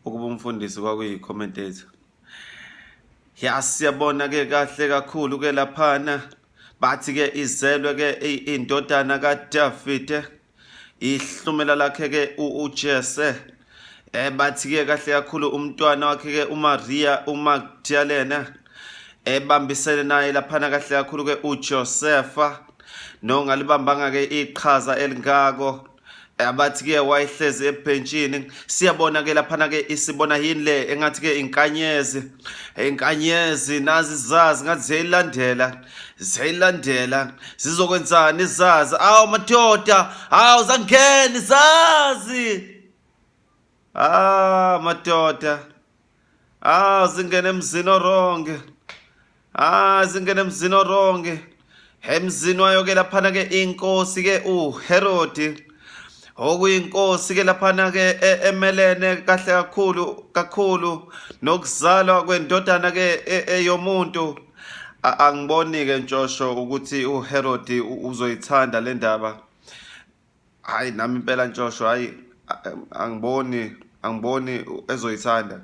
ukuba umfundisi kwakuyi-commentator. Siyabona ke kahle kakhulu ke laphana bathi ke izelwe ke indodana kaDavide ihlumela lakhe ke uJese. Bathi ke kahle kakhulu umntwana wakhe ke uMaria uMagdalena ebambisene naye laphana kahle kakhulu ke uJosefa nongalibambanga ke iqhaza elingako. Abathi ke wayehlezi ebhenjini. Siyabona ke laphana ke isibona yini le engathi ke inkanyezi nazi izazi ngathi ziyayilandela zizokwenzani izazi. Awu madoda, awu zangena izazi. Madoda, zingene emzini oronge. Zingene emzini oronge. Emzini wayo ke laphana ke inkosi ke uHerodi okuyinkosi ke laphana ke emelene kahle kakhulu nokuzalwa kwendodana ke eyomuntu. Angiboni ke ntshosho ukuthi uHerodi uzoyithanda le ndaba. Hayi nami impela ntshosho, hayi angiboni ezoyithanda.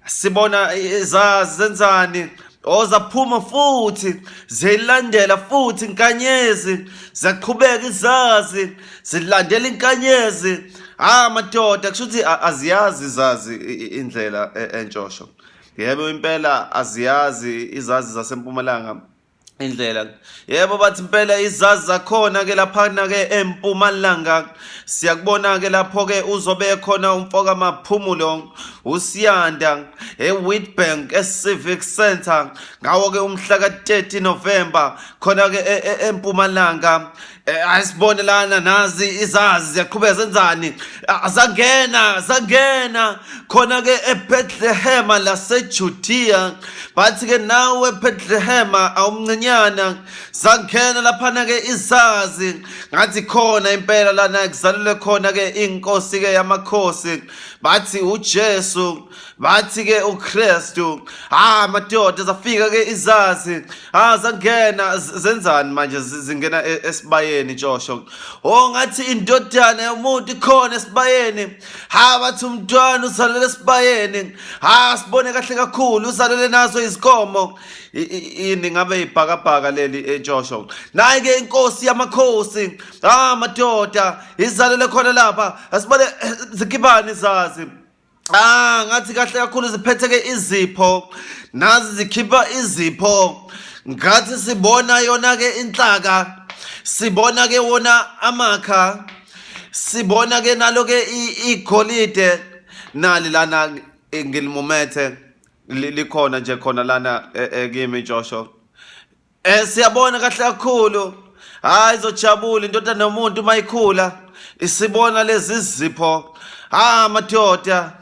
Sibona izazi zenzani zaphuma futhi zilandela futhi inkanyezi, zaqhubeka izazi zilandela inkanyezi. Madoda, kusho ukuthi aziyazi izazi indlela entshosho. Yebo impela aziyazi izazi zaseMpumalanga indlela. Yebo bathi impela izazi zakhona ke laphana ke eMpumalanga. Siyakubona ke lapho ke uzobe khona umfoka Maphumulo uSiyanda eWheatbank eCivic Center ngawo ke umhla ka-30 November khona ke eMpumalanga. Asibone lana nazi izazi ziyaqhubeka zenzani. Zangena khona ke eBethlehem laseJudea. Bathi ke nawe eBethlehem awumncinyana zangena laphana ke izazi ngathi khona impela lana kuzalelwe khona ke inkosi ke yamakhosi. Bathi uJesu, bathi ke uKristu. Madoda, zafika ke izazi. Zangena zenzani manje, zingena esibayeni ntshosho. Ngathi indodana yomuntu ikhona esibayeni. Bathi umntwana uzalele esibayeni. Sibone kahle kakhulu uzalele nazo izikomo. Ini ngabe ibhakabhaka leli ntshosho. Nayi ke inkosi yamakhosi. Madoda, izalele khona lapha. Asibone zikibani izazi. Ngathi kahle kakhulu ziphethe ke izipho. Nazi zikhipha izipho. Ngathi sibona yona ke inhlaka. Sibona ke wona amakha. Sibona ke nalo ke igolide. Nali lana ngilimumethe likhona nje khona lana kimi ntshosho. Siyabona kahle kakhulu. Izojabula indodana yomuntu mayikhula isibona lezi zipho. Madoda,